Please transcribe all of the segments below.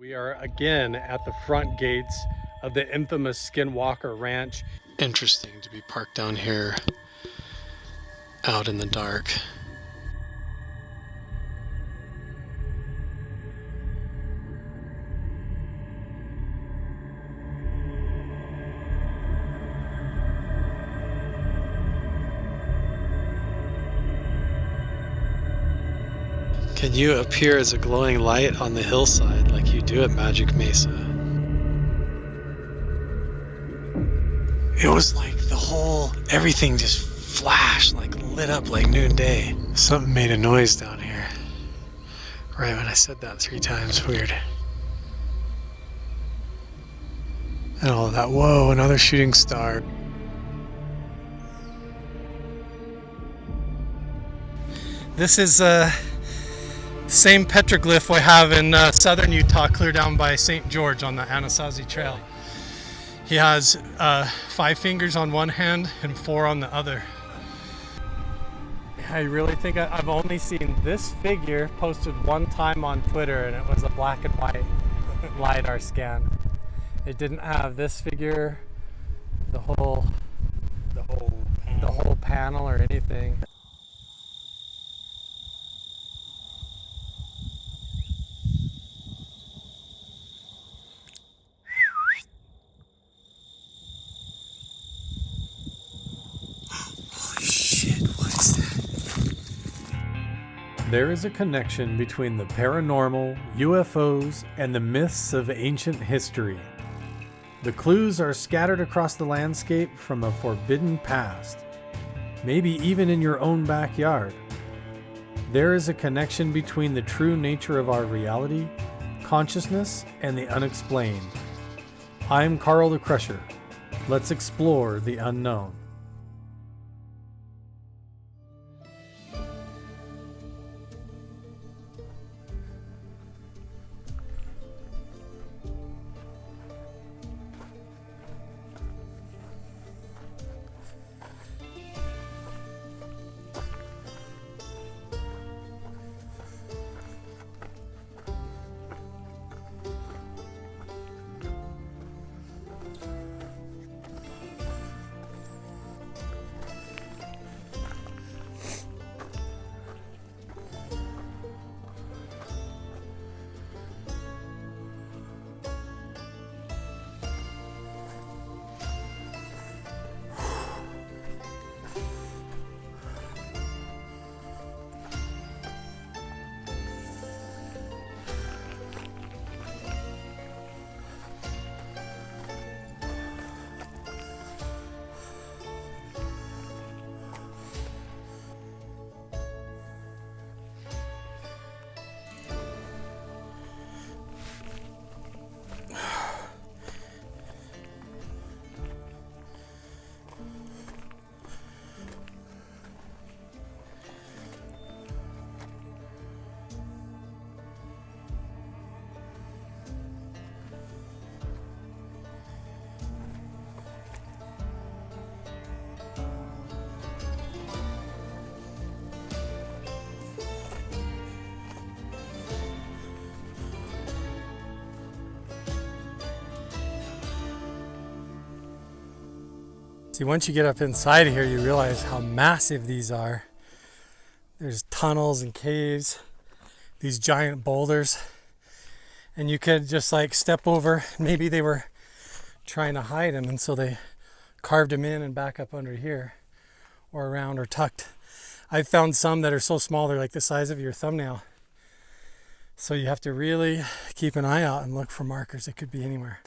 We are again at the front gates of the infamous Skinwalker Ranch. Interesting to be parked down here out in the dark. Can you appear as a glowing light on the hillside like you do at Magic Mesa? It was like everything just flashed, like lit up like noonday. Something made a noise down here. Right when I said that 3 times, weird. And all of that, whoa, another shooting star. This is same petroglyph we have in southern Utah, clear down by St. George on the Anasazi Trail. He has 5 fingers on one hand and 4 on the other. I really think I've only seen this figure posted one time on Twitter, and it was a black and white LiDAR scan. It didn't have this figure, the whole panel or anything. There is a connection between the paranormal, UFOs, and the myths of ancient history. The clues are scattered across the landscape from a forbidden past, maybe even in your own backyard. There is a connection between the true nature of our reality, consciousness, and the unexplained. I'm Carl the Crusher. Let's explore the unknown. See, once you get up inside of here, you realize how massive these are. There's tunnels and caves, these giant boulders, and you could just like step over. Maybe they were trying to hide them, and so they carved them in and back up under here or around or tucked. I've found some that are so small they're like the size of your thumbnail. So you have to really keep an eye out and look for markers. It could be anywhere.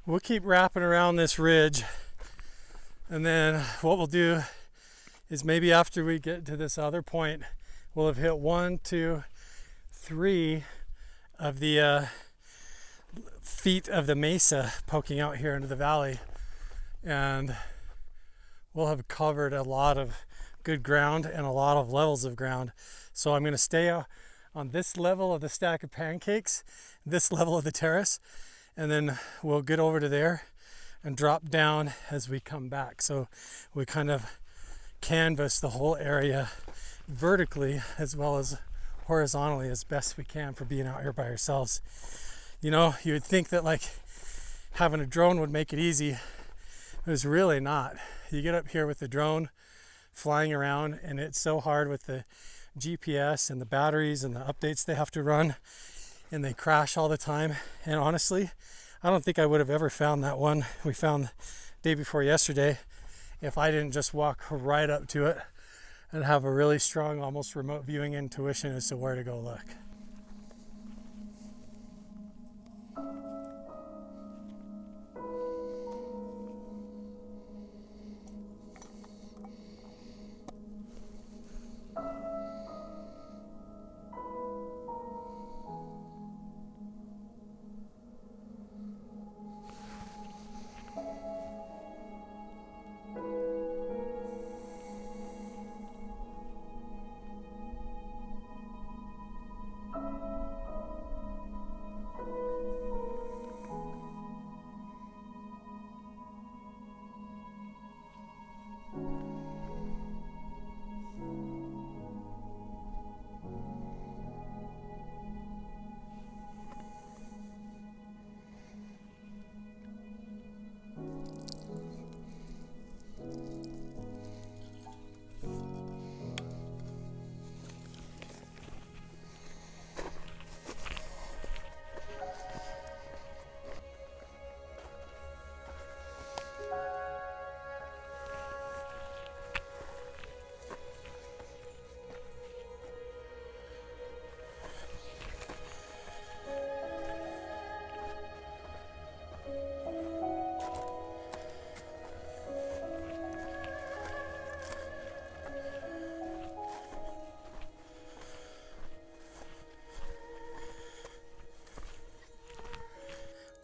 we'll keep wrapping around this ridge, and then what we'll do is maybe after we get to this other point, we'll have hit 1, 2, 3 of the feet of the mesa poking out here into the valley, and we'll have covered a lot of good ground and a lot of levels of ground. So I'm going to stay on this level of the stack of pancakes, this level of the terrace, and then we'll get over to there and drop down as we come back. So we kind of canvas the whole area vertically as well as horizontally as best we can for being out here by ourselves. You know, you would think that like having a drone would make it easy. It was really not. You get up here with the drone flying around, and it's so hard with the GPS and the batteries and the updates they have to run, and they crash all the time. And honestly, I don't think I would have ever found that one we found day before yesterday if I didn't just walk right up to it and have a really strong, almost remote viewing intuition as to where to go look.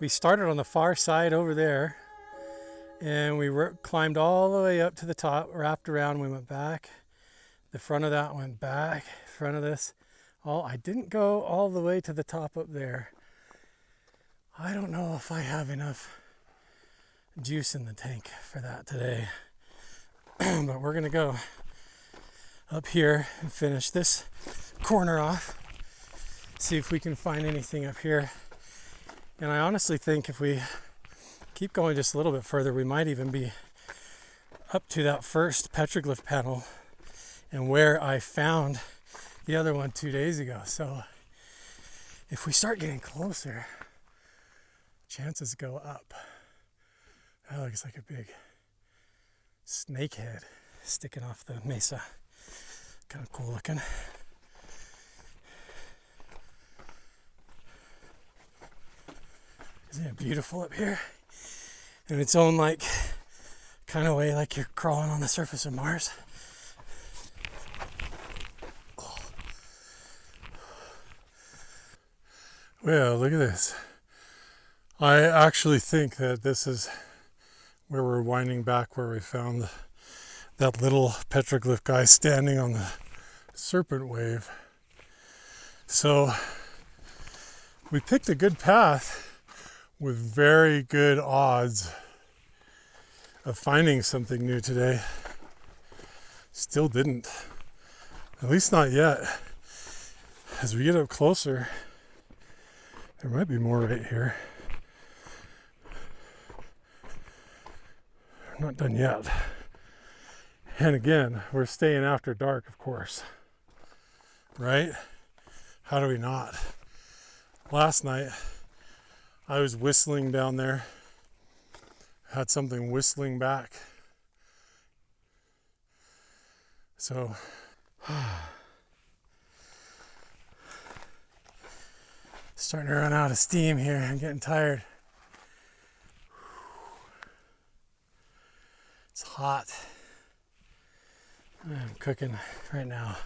We started on the far side over there, and we climbed all the way up to the top, wrapped around, we went back. The front of that went back, front of this. I didn't go all the way to the top up there. I don't know if I have enough juice in the tank for that today. But we're gonna go up here and finish this corner off. See if we can find anything up here. And I honestly think if we keep going just a little bit further, we might even be up to that first petroglyph panel and where I found the other one 2 days ago. So if we start getting closer, chances go up. That looks like a big snake head sticking off the mesa. Kind of cool looking. Isn't it beautiful up here? In its own like kind of way, like you're crawling on the surface of Mars. Oh. Well, look at this. I actually think that this is where we're winding back, where we found that little petroglyph guy standing on the serpent wave. So we picked a good path with very good odds of finding something new today. Still didn't. At least not yet. As we get up closer, there might be more right here. I'm not done yet. And again, we're staying after dark, of course. Right? How do we not? Last night, I was whistling down there, had something whistling back. So, starting to run out of steam here. I'm getting tired. It's hot. I'm cooking right now.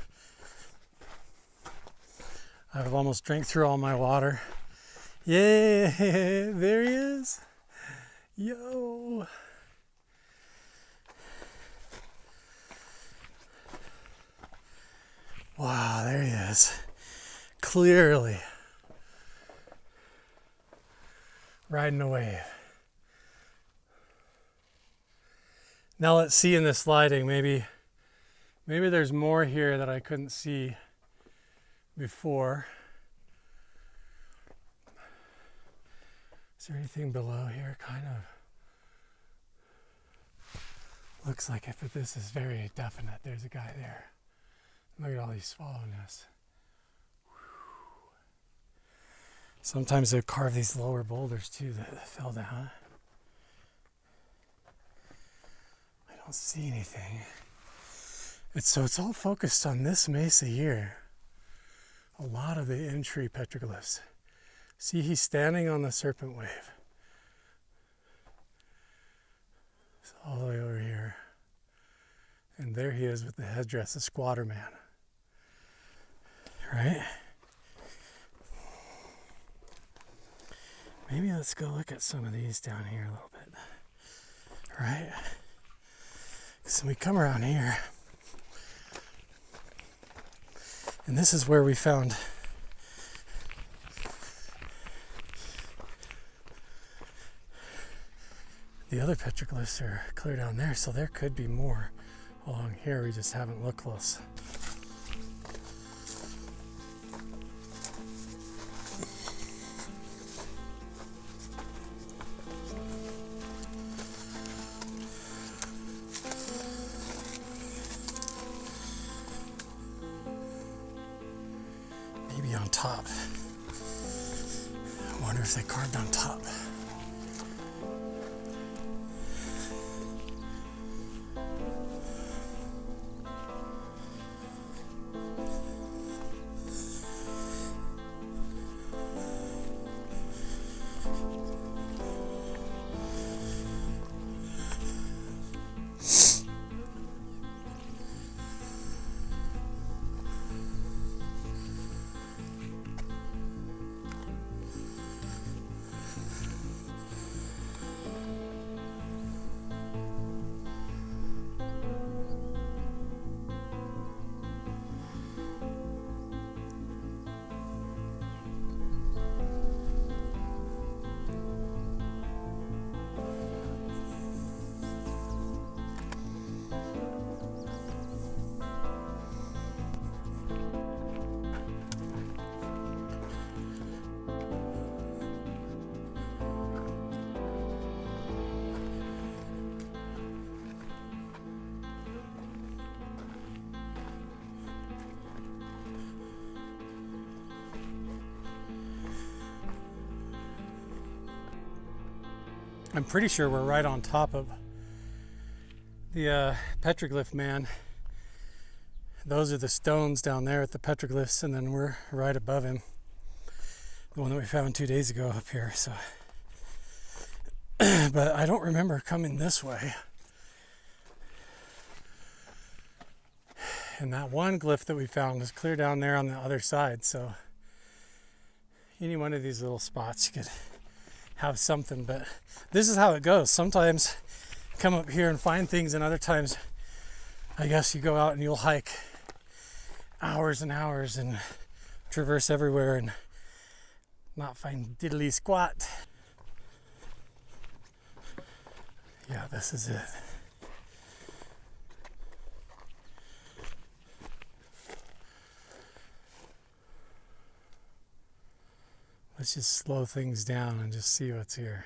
I've almost drank through all my water. Yeah, there he is. Yo. Wow, there he is. Clearly riding a wave. Now let's see in this lighting, maybe there's more here that I couldn't see before. Is there anything below here? Kind of looks like it, but this is very definite. There's a guy there. Look at all these swallow nests. Sometimes they carve these lower boulders too that fell down. I don't see anything. It's all focused on this mesa here. A lot of the in-tree petroglyphs. See, he's standing on the serpent wave. It's all the way over here. And there he is with the headdress, the squatter man. Right? Maybe let's go look at some of these down here a little bit. Right? So we come around here. And this is where we found the other petroglyphs are clear down there, so there could be more along here. We just haven't looked close. Maybe on top. I wonder if they carved on top. I'm pretty sure we're right on top of the petroglyph man. Those are the stones down there at the petroglyphs, and then we're right above him. The one that we found 2 days ago up here. So, but I don't remember coming this way. And that one glyph that we found is clear down there on the other side. So any one of these little spots you could have something, but this is how it goes. Sometimes you come up here and find things, and other times I guess you go out and you'll hike hours and hours and traverse everywhere and not find diddly squat. Yeah, this is it. Let's just slow things down and just see what's here.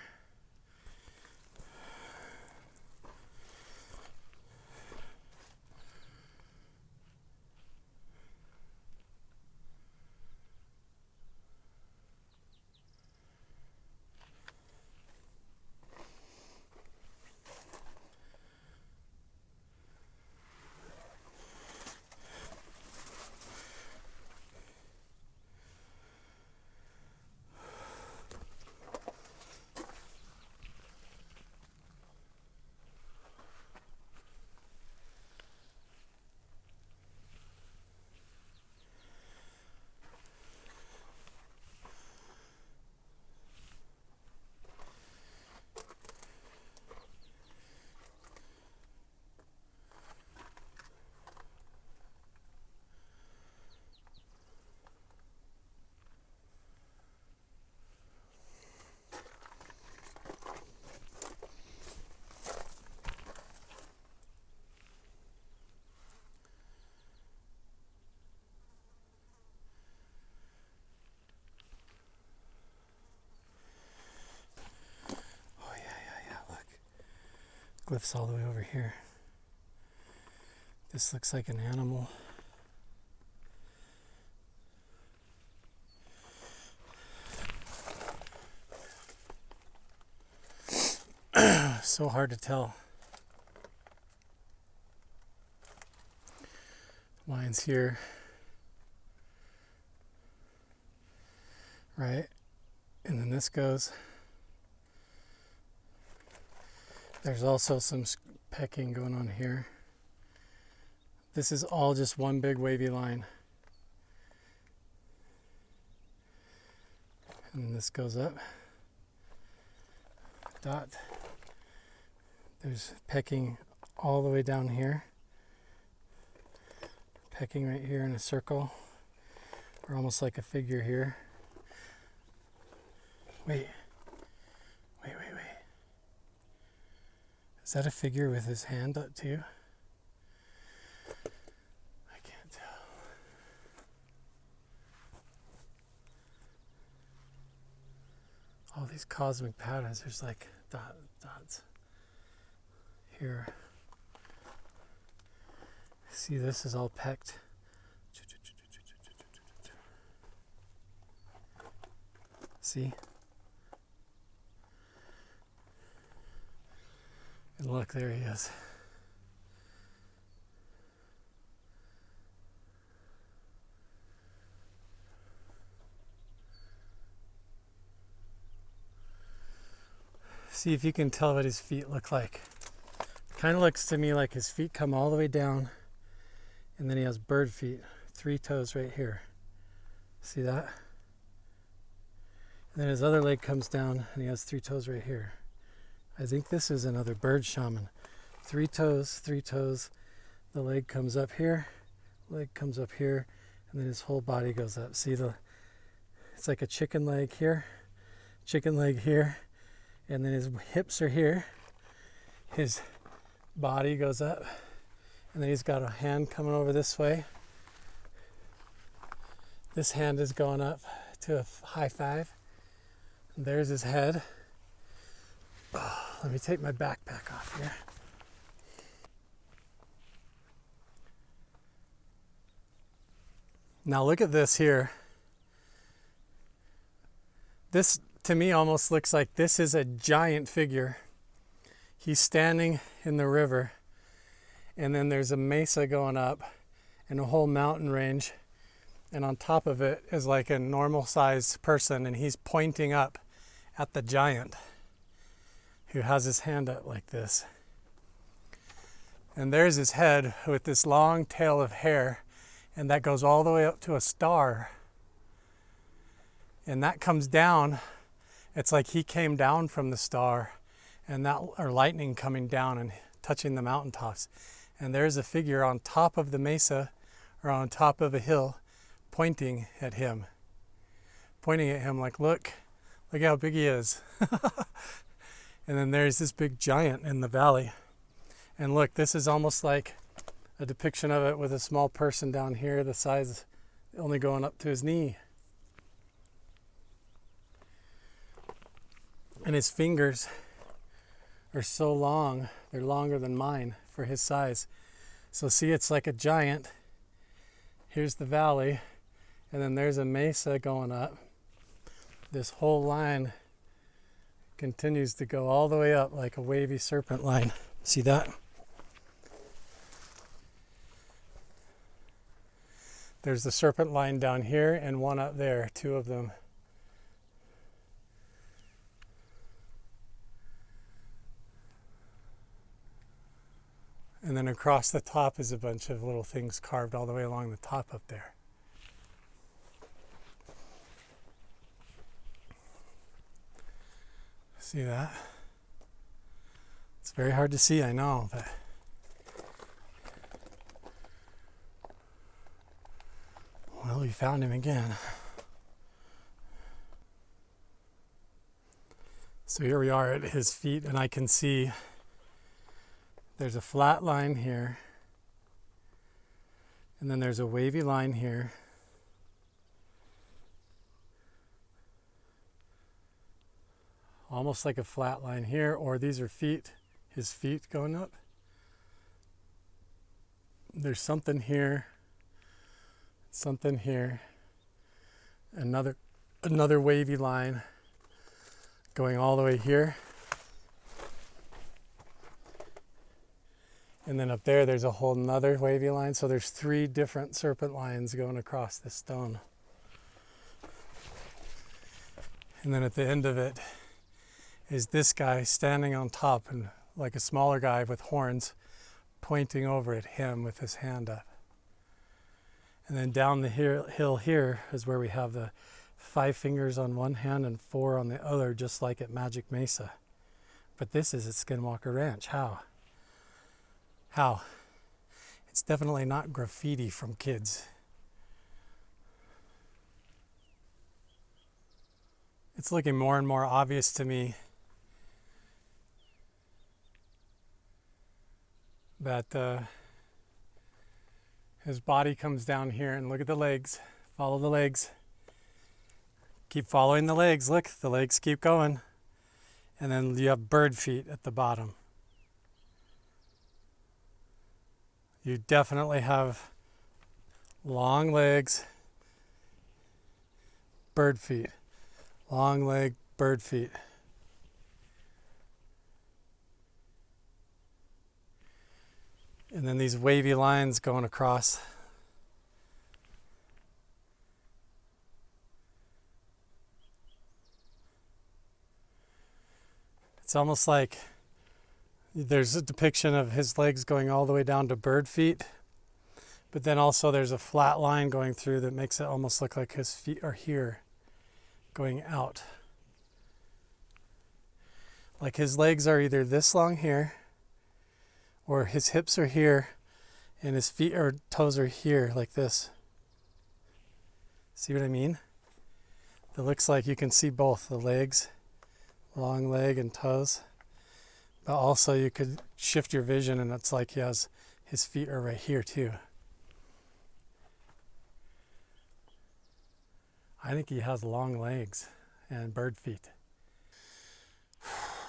petroglyphs all the way over here. This looks like an animal. So hard to tell. Lines here. Right? And then this goes. There's also some pecking going on here. This is all just one big wavy line. And this goes up. Dot. There's pecking all the way down here. Pecking right here in a circle. Or almost like a figure here. Wait. Is that a figure with his hand up too? I can't tell. All these cosmic patterns, there's like dots here. See, this is all pecked. See? And look, there he is. See if you can tell what his feet look like. Kind of looks to me like his feet come all the way down, and then he has bird feet, 3 toes right here. See that? And then his other leg comes down, and he has 3 toes right here. I think this is another bird shaman. 3 toes, 3 toes. The leg comes up here, leg comes up here, and then his whole body goes up. See, it's like a chicken leg here, and then his hips are here. His body goes up, and then he's got a hand coming over this way. This hand is going up to a high five. And there's his head. Oh, let me take my backpack off here. Now look at this here. This to me almost looks like this is a giant figure. He's standing in the river, and then there's a mesa going up and a whole mountain range, and on top of it is like a normal sized person, and he's pointing up at the giant who has his hand up like this. And there's his head with this long tail of hair, and that goes all the way up to a star. And that comes down. It's like he came down from the star, and that, or lightning coming down and touching the mountaintops. And there's a figure on top of the mesa, or on top of a hill, pointing at him like, look how big he is. And then there's this big giant in the valley. And look, this is almost like a depiction of it with a small person down here, the size only going up to his knee. And his fingers are so long, they're longer than mine for his size. So see, it's like a giant. Here's the valley, and then there's a mesa going up. This whole line continues to go all the way up like a wavy serpent line. See that? There's the serpent line down here and one up there, 2 of them. And then across the top is a bunch of little things carved all the way along the top up there. See that? It's very hard to see, I know, but well, we found him again. So here we are at his feet, and I can see there's a flat line here, and then there's a wavy line here. Almost like a flat line here, or these are feet his feet going up. There's something here, another wavy line going all the way here. And then up there's a whole nother wavy line. So there's 3 different serpent lines going across this stone. And then at the end of it is this guy standing on top, and like a smaller guy with horns pointing over at him with his hand up. And then down the hill here is where we have the 5 fingers on one hand and 4 on the other, just like at Magic Mesa. But this is at Skinwalker Ranch. How? It's definitely not graffiti from kids. It's looking more and more obvious to me that his body comes down here, and look at the legs. Follow the legs. Keep following the legs. Look, the legs keep going. And then you have bird feet at the bottom. You definitely have long legs, bird feet. Long leg, bird feet. And then these wavy lines going across. It's almost like there's a depiction of his legs going all the way down to bird feet, but then also there's a flat line going through that makes it almost look like his feet are here, going out. Like his legs are either this long here, or his hips are here, and his feet or toes are here, like this. See what I mean? It looks like you can see both the legs, long leg and toes. But also you could shift your vision, and it's like he has his feet are right here too. I think he has long legs and bird feet.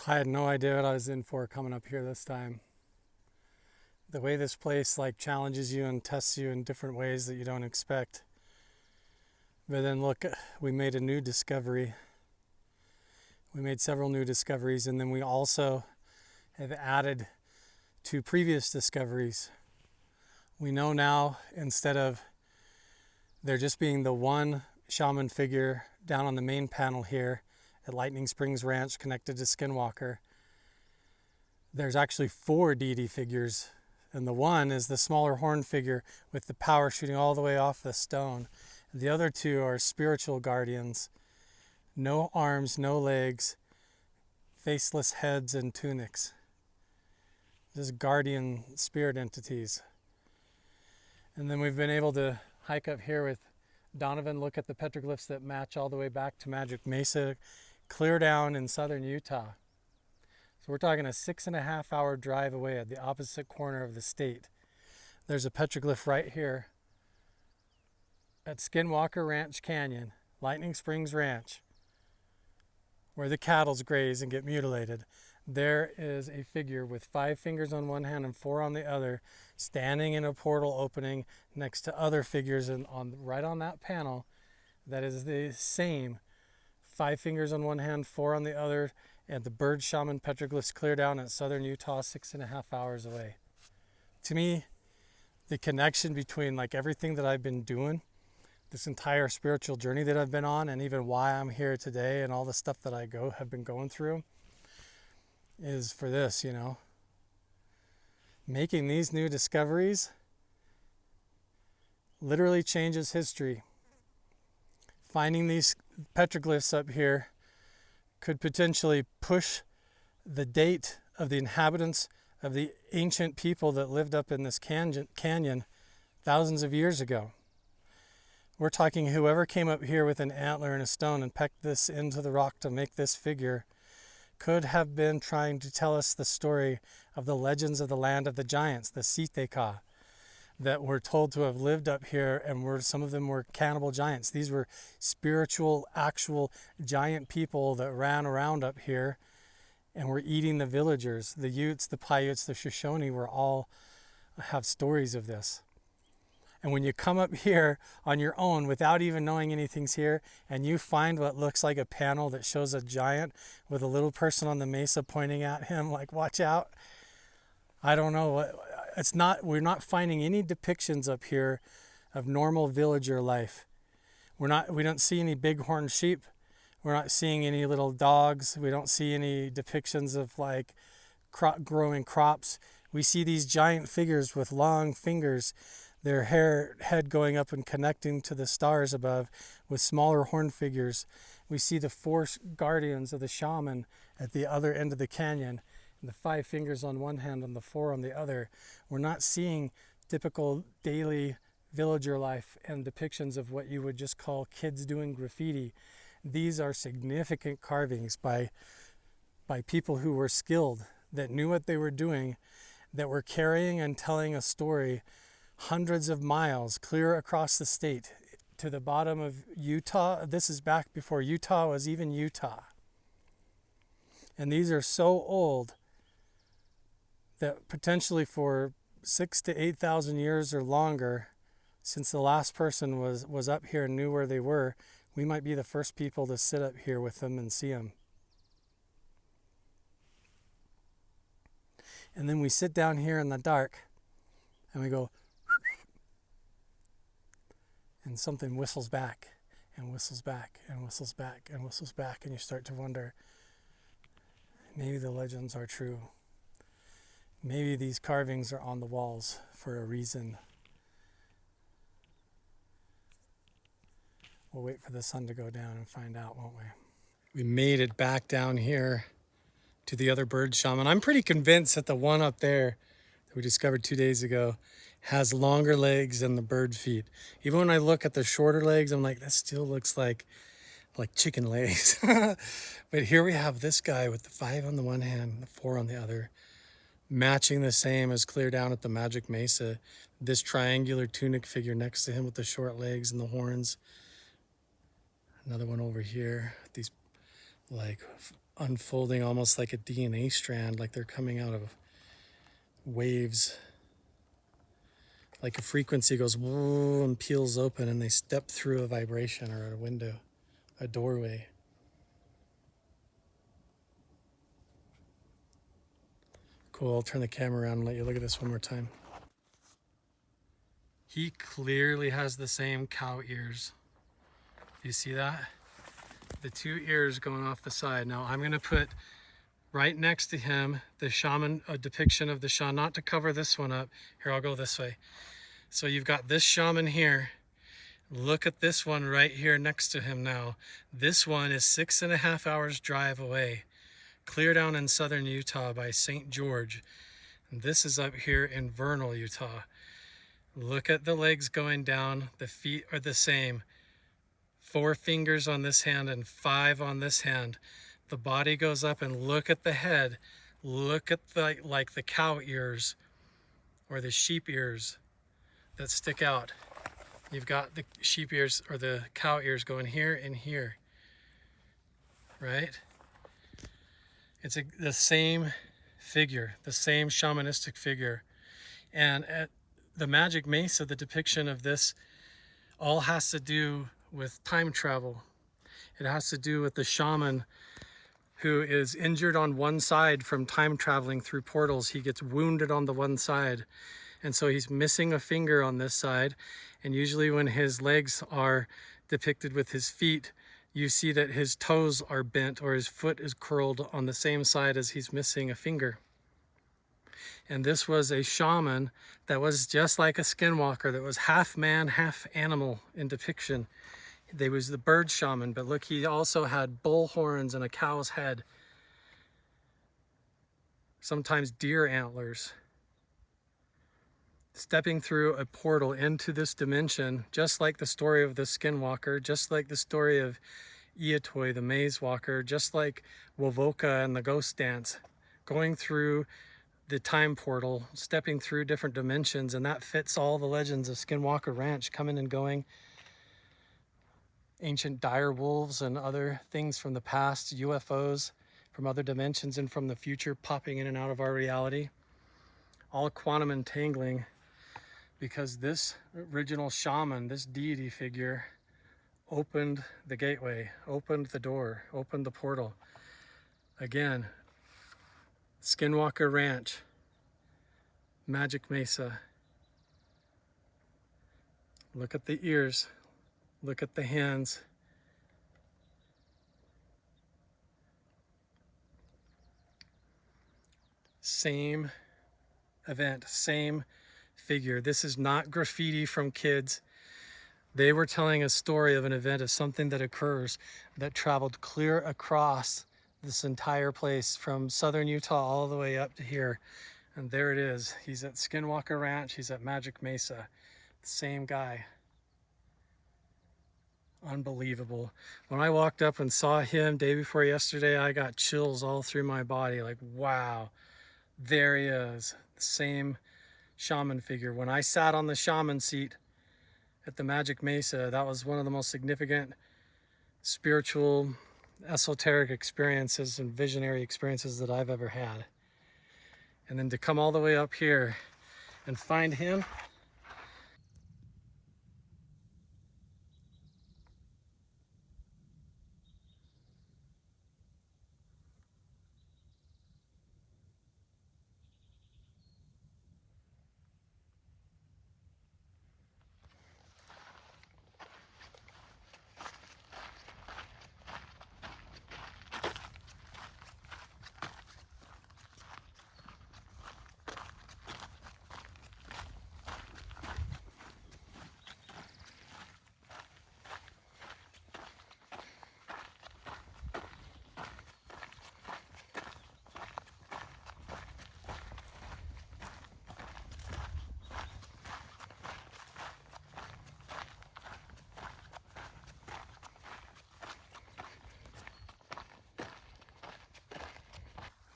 I had no idea what I was in for coming up here this time. The way this place like challenges you and tests you in different ways that you don't expect. But then look, we made a new discovery. We made several new discoveries, and then we also have added to previous discoveries. We know now, instead of there just being the one shaman figure down on the main panel here at Lightning Springs Ranch connected to Skinwalker, there's actually 4 deity figures, and the one is the smaller horn figure with the power shooting all the way off the stone. The other 2 are spiritual guardians, no arms, no legs, faceless heads and tunics. Just guardian spirit entities. And then we've been able to hike up here with Donovan, look at the petroglyphs that match all the way back to Magic Mesa, clear down in southern Utah. So we're talking a 6.5 hour drive away at the opposite corner of the state. There's a petroglyph right here at Skinwalker Ranch Canyon, Lightning Springs Ranch, where the cattle graze and get mutilated. There is a figure with 5 fingers on one hand and 4 on the other, standing in a portal opening next to other figures right on that panel that is the same. 5 fingers on one hand, 4 on the other, and the bird shaman petroglyphs clear down at southern Utah, 6.5 hours away. To me, the connection between like everything that I've been doing, this entire spiritual journey that I've been on, and even why I'm here today and all the stuff that I have been going through, is for this, making these new discoveries literally changes history. Finding these petroglyphs up here could potentially push the date of the inhabitants of the ancient people that lived up in this canyon thousands of years ago. We're talking whoever came up here with an antler and a stone and pecked this into the rock to make this figure could have been trying to tell us the story of the legends of the land of the giants, the Siteka, that were told to have lived up here, and some of them were cannibal giants. These were spiritual, actual giant people that ran around up here and we're eating the villagers. The Utes, the Paiutes, the Shoshone were all have stories of this. And when you come up here on your own without even knowing anything's here, and you find what looks like a panel that shows a giant with a little person on the mesa pointing at him like, watch out. I don't know what it's not. We're not finding any depictions up here of normal villager life. We don't see any bighorn sheep. We're not seeing any little dogs. We don't see any depictions of like growing crops. We see these giant figures with long fingers, their head going up and connecting to the stars above with smaller horn figures. We see the 4 guardians of the shaman at the other end of the canyon, and the 5 fingers on one hand and the 4 on the other. We're not seeing typical daily villager life and depictions of what you would just call kids doing graffiti. These are significant carvings by people who were skilled, that knew what they were doing, that were carrying and telling a story hundreds of miles clear across the state to the bottom of Utah. This is back before Utah was even Utah. And these are so old that potentially for 6,000 to 8,000 years or longer, since the last person was up here and knew where they were, we might be the first people to sit up here with them and see them. And then we sit down here in the dark and we go, and something whistles back and whistles back and whistles back and whistles back, and you start to wonder, maybe the legends are true. Maybe these carvings are on the walls for a reason. We'll wait for the sun to go down and find out, won't we? We made it back down here to the other bird shaman. I'm pretty convinced that the one up there that we discovered 2 days ago has longer legs than the bird feet. Even when I look at the shorter legs, I'm like, that still looks like chicken legs. But here we have this guy with the 5 on the one hand, the 4 on the other, matching the same as clear down at the Magic Mesa. This triangular tunic figure next to him with the short legs and the horns. Another one over here, these like unfolding almost like a DNA strand, like they're coming out of waves. Like a frequency goes woo and peels open and they step through a vibration or a window, a doorway. Cool, I'll turn the camera around and let you look at this one more time. He clearly has the same cow ears. You see that? The 2 ears going off the side. Now I'm gonna put right next to him the shaman, a depiction of the shaman, not to cover this one up. Here, I'll go this way. So you've got this shaman here. Look at this one right here next to him now. This one is 6.5 hours drive away, clear down in southern Utah by St. George. And this is up here in Vernal, Utah. Look at the legs going down. The feet are the same. 4 fingers on this hand and 5 on this hand. The body goes up, and look at the head. Look at the cow ears or the sheep ears that stick out. You've got the sheep ears or the cow ears going here and here, right? It's the same figure, the same shamanistic figure. And at the Magic Mesa, the depiction of this all has to do with time travel. It has to do with the shaman who is injured on one side from time traveling through portals. He gets wounded on the one side, and so he's missing a finger on this side. And usually when his legs are depicted with his feet, you see that his toes are bent or his foot is curled on the same side as he's missing a finger. And this was a shaman that was just like a skinwalker, that was half man, half animal in depiction. They was the bird shaman, but look, he also had bull horns and a cow's head. Sometimes deer antlers. Stepping through a portal into this dimension, just like the story of the skinwalker, just like the story of Eatoy, the maze walker, just like Wovoka and the ghost dance, going through the time portal, stepping through different dimensions, and that fits all the legends of Skinwalker Ranch, coming and going. Ancient dire wolves and other things from the past, UFOs, from other dimensions and from the future popping in and out of our reality. All quantum entangling, because this original shaman, this deity figure, opened the gateway, opened the door, opened the portal. Again, Skinwalker Ranch, Magic Mesa. Look at the ears, look at the hands. Same event, same figure. This is not graffiti from kids. They were telling a story of an event, of something that occurs that traveled clear across this entire place from southern Utah all the way up to here. And there it is. He's at Skinwalker Ranch. He's at Magic Mesa. Same guy. Unbelievable. When I walked up and saw him day before yesterday, I got chills all through my body. Like, wow, there he is. The same shaman figure. When I sat on the shaman seat at the Magic Mesa, that was one of the most significant spiritual, esoteric experiences and visionary experiences that I've ever had. And then to come all the way up here and find him.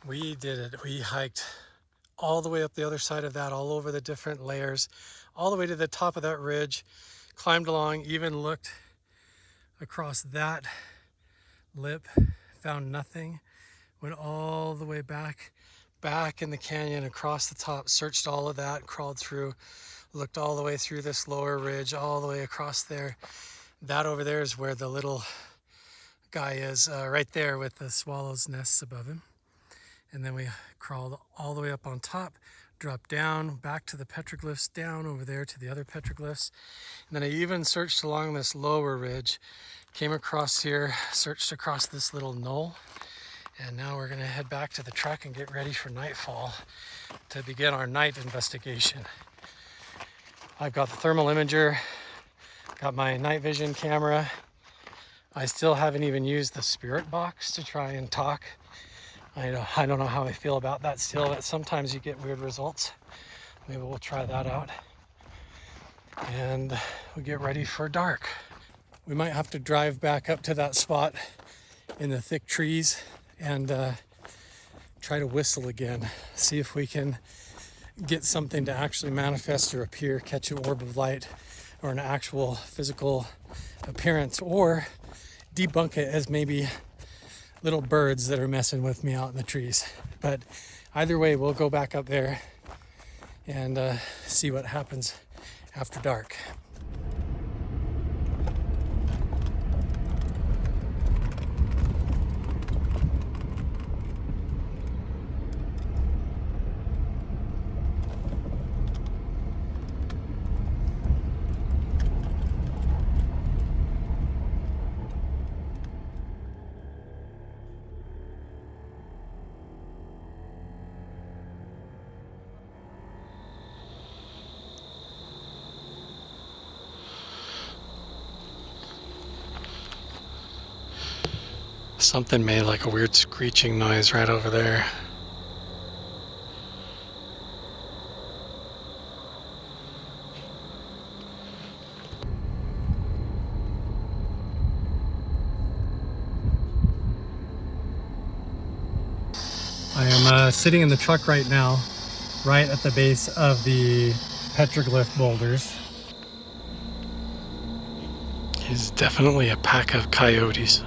We did it. We hiked all the way up the other side of that, all over the different layers, all the way to the top of that ridge, climbed along, even looked across that lip, found nothing, went all the way back in the canyon, across the top, searched all of that, crawled through, looked all the way through this lower ridge, all the way across there. That over there is where the little guy is, right there with the swallow's nests above him. And then we crawled all the way up on top, dropped down, back to the petroglyphs, down over there to the other petroglyphs. And then I even searched along this lower ridge, came across here, searched across this little knoll. And now we're gonna head back to the truck and get ready for nightfall to begin our night investigation. I've got the thermal imager, got my night vision camera. I still haven't even used the spirit box to try and talk. I don't know how I feel about that still, but sometimes you get weird results. Maybe we'll try that out. And we'll get ready for dark. We might have to drive back up to that spot in the thick trees and try to whistle again. See if we can get something to actually manifest or appear, catch an orb of light or an actual physical appearance, or debunk it as maybe little birds that are messing with me out in the trees. But either way, we'll go back up there and see what happens after dark. Something made like a weird screeching noise right over there. I am sitting in the truck right now, right at the base of the petroglyph boulders. He's definitely a pack of coyotes.